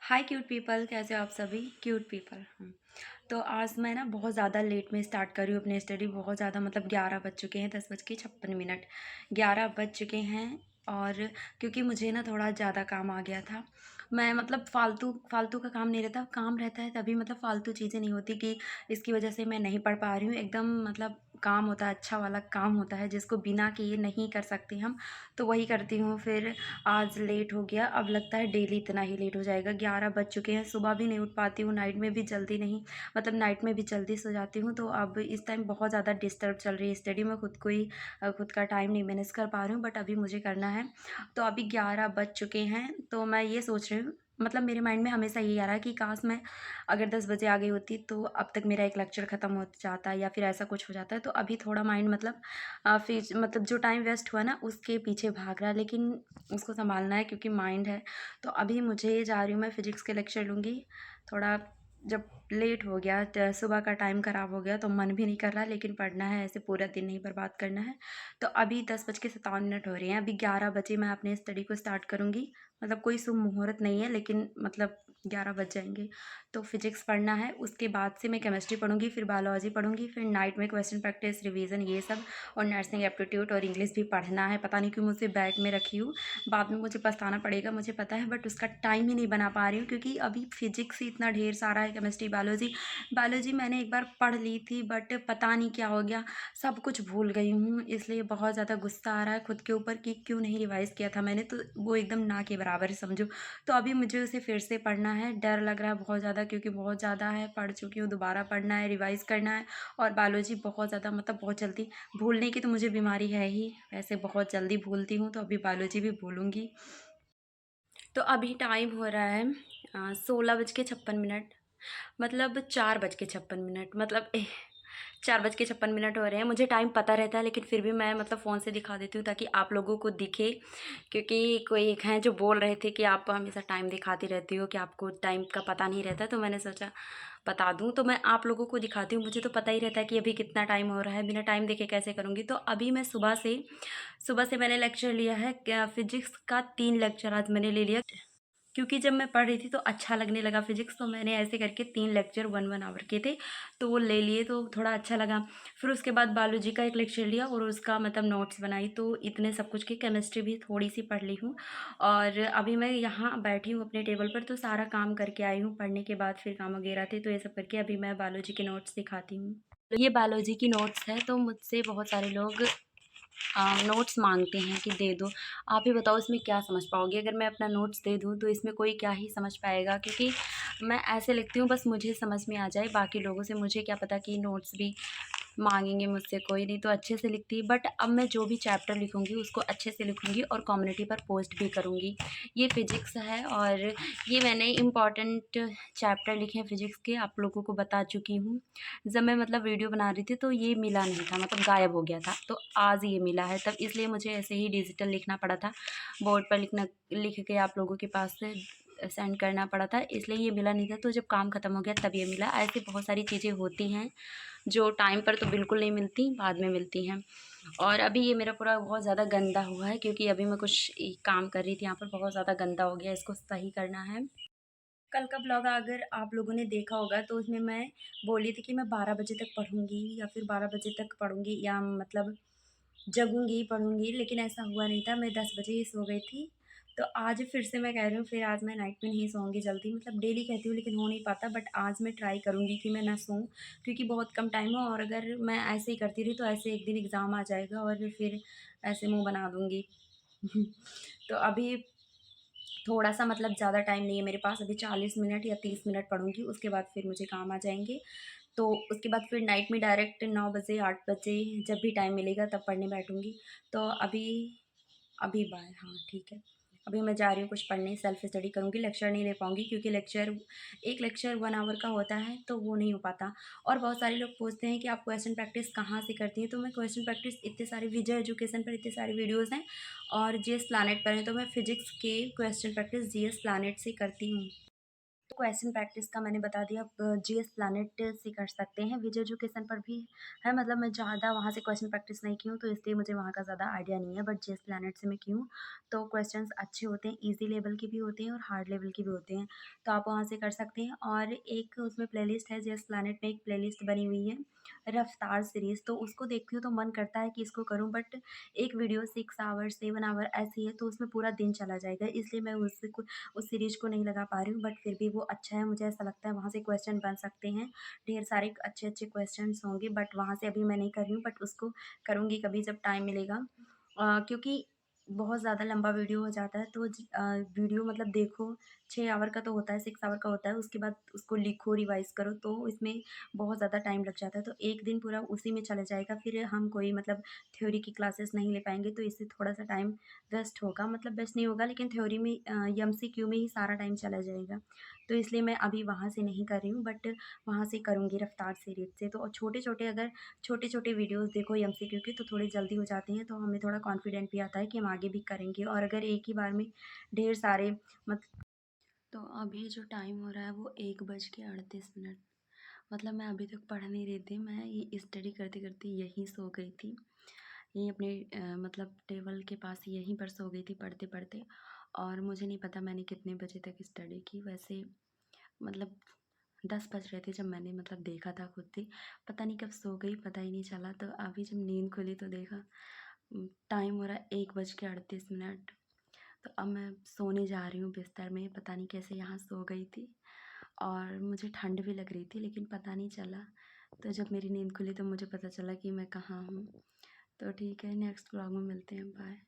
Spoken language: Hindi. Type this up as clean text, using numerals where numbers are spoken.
हाय क्यूट पीपल, कैसे हो आप सभी क्यूट पीपल। तो आज मैं ना बहुत ज़्यादा लेट में स्टार्ट कर रही हूँ अपनी स्टडी। बहुत ज़्यादा मतलब 11 बज चुके हैं, 10:56, 11 बज चुके हैं। और क्योंकि मुझे ना थोड़ा ज़्यादा काम आ गया था। मैं मतलब फालतू फालतू का काम नहीं रहता, काम रहता है तभी मतलब फालतू चीज़ें नहीं होती कि इसकी वजह से मैं नहीं पढ़ पा रही हूँ। एकदम मतलब काम होता है, अच्छा वाला काम होता है जिसको बिना किए नहीं कर सकते हम, तो वही करती हूँ। फिर आज लेट हो गया, अब लगता है डेली इतना ही लेट हो जाएगा। 11 बज चुके हैं, सुबह भी नहीं उठ पाती हूँ, नाइट में भी जल्दी नहीं, मतलब नाइट में भी जल्दी सो जाती हूँ। तो अब इस टाइम बहुत ज़्यादा डिस्टर्ब चल रही है स्टडी में, खुद को ही खुद का टाइम नहीं मैनेज कर पा रही हूँ, बट अभी मुझे करना है। तो अभी 11 बज चुके हैं, तो मैं ये सोच रही हूँ, मतलब मेरे माइंड में हमेशा यही आ रहा है कि काश मैं अगर 10 बजे आ गई होती तो अब तक मेरा एक लेक्चर ख़त्म हो जाता या फिर ऐसा कुछ हो जाता है। तो अभी थोड़ा माइंड मतलब फिर मतलब जो टाइम वेस्ट हुआ ना उसके पीछे भाग रहा है, लेकिन उसको सँभालना है क्योंकि माइंड है। तो अभी मुझे जा रही हूँ, मैं फ़िज़िक्स के लेक्चर लूँगी। थोड़ा जब लेट हो गया, सुबह का टाइम ख़राब हो गया, तो मन भी नहीं कर रहा, लेकिन पढ़ना है, ऐसे पूरा दिन नहीं बर्बाद करना है। तो अभी 10:57 हो रहे हैं, अभी 11 बजे मैं अपने स्टडी को स्टार्ट करूँगी। मतलब कोई शुभ मुहूर्त नहीं है, लेकिन मतलब 11 बज जाएंगे। तो फिजिक्स पढ़ना है, उसके बाद से मैं केमिस्ट्री पढ़ूंगी, फिर बायोलॉजी पढ़ूंगी, फिर नाइट में क्वेश्चन प्रैक्टिस, रिवीजन, ये सब। और नर्सिंग एप्टीट्यूड और इंग्लिश भी पढ़ना है। पता नहीं क्यों मुझे बैग में रखी हूँ, बाद में मुझे पछताना पड़ेगा, मुझे पता है, बट उसका टाइम ही नहीं बना पा रही हूँ क्योंकि अभी फिजिक्स ही इतना ढेर सारा है। केमिस्ट्री, बायोलॉजी, बायोलॉजी मैंने एक बार पढ़ ली थी, बट पता नहीं क्या हो गया, सब कुछ भूल गई हूँ। इसलिए बहुत ज़्यादा गुस्सा आ रहा है खुद के ऊपर कि क्यों नहीं रिवाइज़ किया था मैंने, तो वो एकदम ना के बराबर है समझो। तो अभी मुझे उसे फिर से पढ़ना है, डर लग रहा है बहुत ज़्यादा क्योंकि बहुत ज़्यादा है, पढ़ चुकी हूँ, दोबारा पढ़ना है, रिवाइज़ करना है। और बायोलॉजी बहुत ज़्यादा मतलब बहुत जल्दी भूलने की तो मुझे बीमारी है ही, वैसे बहुत जल्दी भूलती हूँ, तो अभी बायोलॉजी भी भूलूँगी। तो अभी टाइम हो रहा है 16:56, मतलब 4:56, मतलब 4:56 हो रहे हैं। मुझे टाइम पता रहता है, लेकिन फिर भी मैं मतलब फ़ोन से दिखा देती हूँ ताकि आप लोगों को दिखे। क्योंकि कोई एक हैं जो बोल रहे थे कि आप हमेशा टाइम दिखाती रहती हो, कि आपको टाइम का पता नहीं रहता, तो मैंने सोचा बता दूँ। तो मैं आप लोगों को दिखाती हूँ, मुझे तो पता ही रहता है कि अभी कितना टाइम हो रहा है, बिना टाइम देखे कैसे करूँगी। तो अभी मैं सुबह से मैंने लेक्चर लिया है, क्या फिजिक्स का 3 लेक्चर आज मैंने ले लिया। क्योंकि जब मैं पढ़ रही थी तो अच्छा लगने लगा फिजिक्स, तो मैंने ऐसे करके 3 लेक्चर 1-1 आवर के थे, तो वो ले लिए, तो थोड़ा अच्छा लगा। फिर उसके बाद बायोलॉजी का एक लेक्चर लिया और उसका मतलब नोट्स बनाई, तो इतने सब कुछ की। केमिस्ट्री भी थोड़ी सी पढ़ ली हूँ। और अभी मैं यहाँ बैठी हूँ अपने टेबल पर, तो सारा काम करके आई हूँ, पढ़ने के बाद फिर काम वगैरह थे, तो ये सब करके अभी मैं बायोलॉजी के नोट्स दिखाती हूँ। ये बायोलॉजी की नोट्स है, तो मुझसे बहुत सारे लोग नोट्स मांगते हैं कि दे दो। आप ही बताओ इसमें क्या समझ पाओगे? अगर मैं अपना नोट्स दे दूँ तो इसमें कोई क्या ही समझ पाएगा, क्योंकि मैं ऐसे लिखती हूँ बस मुझे समझ में आ जाए, बाकी लोगों से मुझे क्या पता कि नोट्स भी मांगेंगे मुझसे, कोई नहीं तो अच्छे से लिखती। बट अब मैं जो भी चैप्टर लिखूँगी उसको अच्छे से लिखूँगी और कम्युनिटी पर पोस्ट भी करूँगी। ये फिजिक्स है, और ये मैंने इम्पॉर्टेंट चैप्टर लिखे हैं फिजिक्स के, आप लोगों को बता चुकी हूँ। जब मैं मतलब वीडियो बना रही थी तो ये मिला नहीं था, मतलब गायब हो गया था, तो आज ये मिला है, तब इसलिए मुझे ऐसे ही डिजिटल लिखना पड़ा था, बोर्ड पर लिख के आप लोगों के पास से सेंड करना पड़ा था, इसलिए ये मिला नहीं था। तो जब काम ख़त्म हो गया तब ये मिला। ऐसी बहुत सारी चीज़ें होती हैं जो टाइम पर तो बिल्कुल नहीं मिलती, बाद में मिलती हैं। और अभी ये मेरा पूरा बहुत ज़्यादा गंदा हुआ है क्योंकि अभी मैं कुछ काम कर रही थी यहाँ पर, बहुत ज़्यादा गंदा हो गया, इसको सही करना है। कल का ब्लॉग अगर आप लोगों ने देखा होगा तो उसमें मैं बोली थी कि मैं 12 बजे तक पढ़ूँगी या फिर 12 बजे तक पढ़ूँगी, या मतलब जगूँगी, पढ़ूँगी, लेकिन ऐसा हुआ नहीं था, मैं 10 बजे ही सो गई थी। तो आज फिर से मैं कह रही हूँ, फिर आज मैं नाइट में नहीं सोऊँगी जल्दी, मतलब डेली कहती हूँ लेकिन हो नहीं पाता, बट आज मैं ट्राई करूँगी कि मैं ना सोऊँ, क्योंकि बहुत कम टाइम है, और अगर मैं ऐसे ही करती रही तो ऐसे एक दिन एग्ज़ाम आ जाएगा और फिर ऐसे मुँह बना दूँगी। तो अभी थोड़ा-सा मतलब ज़्यादा टाइम नहीं है मेरे पास, अभी 40 मिनट या 30 मिनट पढ़ूँगी, उसके बाद फिर मुझे काम आ जाएँगे। तो उसके बाद फिर नाइट में डायरेक्ट 9 बजे, 8 बजे जब भी टाइम मिलेगा तब पढ़ने बैठूँगी। तो अभी अभी बाय हाँ, ठीक है। अभी मैं जा रही हूँ कुछ पढ़ने, सेल्फ स्टडी करूँगी, लेक्चर नहीं ले पाऊँगी क्योंकि एक लेक्चर 1 आवर का होता है, तो वो नहीं हो पाता। और बहुत सारे लोग पूछते हैं कि आप क्वेश्चन प्रैक्टिस कहाँ से करती हैं? तो मैं क्वेश्चन प्रैक्टिस इतने सारे विजय एजुकेशन पर इतने सारे वीडियोज़ हैं, और जीएस प्लैनेट पर हैं, तो मैं फिजिक्स के क्वेश्चन प्रैक्टिस जीएस प्लैनेट से करती हूँ। क्वेश्चन प्रैक्टिस का मैंने बता दिया। अब जीएस प्लैनेट से कर सकते हैं, विजय एजुकेशन पर भी है। मतलब मैं ज़्यादा वहाँ से क्वेश्चन प्रैक्टिस नहीं की हूँ, तो इसलिए मुझे वहाँ का ज़्यादा आइडिया नहीं है, बट जीएस प्लैनेट से मैं की हूँ। तो क्वेश्चंस अच्छे होते हैं, ईज़ी लेवल के भी होते हैं और हार्ड लेवल के भी होते हैं, तो आप वहाँ से कर सकते हैं। और एक उसमें प्लेलिस्ट है, जीएस प्लैनेट में एक प्लेलिस्ट बनी हुई है रफ्तार सीरीज़, तो उसको देखती हूँ तो मन करता है कि इसको करूँ, बट एक वीडियो 6 आवर 7 आवर ऐसी है, तो उसमें पूरा दिन चला जाएगा, इसलिए मैं उस सीरीज़ को नहीं लगा पा रही हूँ। बट फिर भी वो अच्छा है, मुझे ऐसा लगता है वहाँ से क्वेश्चन बन सकते हैं, ढेर सारे अच्छे-अच्छे क्वेश्चन्स होंगे, बट वहाँ से अभी मैं नहीं कर रही हूँ, बट उसको करूँगी कभी जब टाइम मिलेगा। क्योंकि बहुत ज़्यादा लंबा वीडियो हो जाता है, तो वीडियो मतलब देखो 6 आवर का तो होता है, 6 आवर का होता है, उसके बाद उसको लिखो, रिवाइज़ करो, तो इसमें बहुत ज़्यादा टाइम लग जाता है, तो एक दिन पूरा उसी में चला जाएगा, फिर हम कोई मतलब थ्योरी की क्लासेस नहीं ले पाएँगे, तो इससे थोड़ा-सा टाइम वेस्ट होगा, मतलब वेस्ट नहीं होगा, लेकिन थ्योरी में एमसीक्यू में ही सारा टाइम चला जाएगा। तो इसलिए मैं अभी वहाँ से नहीं कर रही हूँ, बट वहाँ से करूँगी रफ़्तार सीरीज़ से। तो छोटे-छोटे अगर छोटे-छोटे वीडियोज़ देखो एमसीक्यू के, तो थोड़े जल्दी हो जाते हैं, तो हमें थोड़ा कॉन्फिडेंट भी आता है कि हम आगे भी करेंगे। और अगर एक ही बार में ढेर सारे मत तो अभी जो टाइम हो रहा है वो 1:38। मतलब मैं अभी तक पढ़ नहीं रही थी, मैं ये स्टडी करते-करते यहीं सो गई थी। यहीं अपने मतलब टेबल के पास यहीं पर सो गई थी पढ़ते-पढ़ते, और मुझे नहीं पता मैंने कितने बजे तक स्टडी की। वैसे मतलब 10 बज रहे थे जब मैंने मतलब देखा था खुद ही। पता नहीं कब सो गई, पता ही नहीं चला। तो अभी जब नींद खुली तो देखा टाइम हो रहा है 1:38। तो अब मैं सोने जा रही हूँ बिस्तर में, पता नहीं कैसे यहाँ सो गई थी, और मुझे ठंड भी लग रही थी लेकिन पता नहीं चला। तो जब मेरी नींद खुली तो मुझे पता चला कि मैं कहाँ हूँ। तो ठीक है, नेक्स्ट व्लॉग में मिलते हैं, बाय।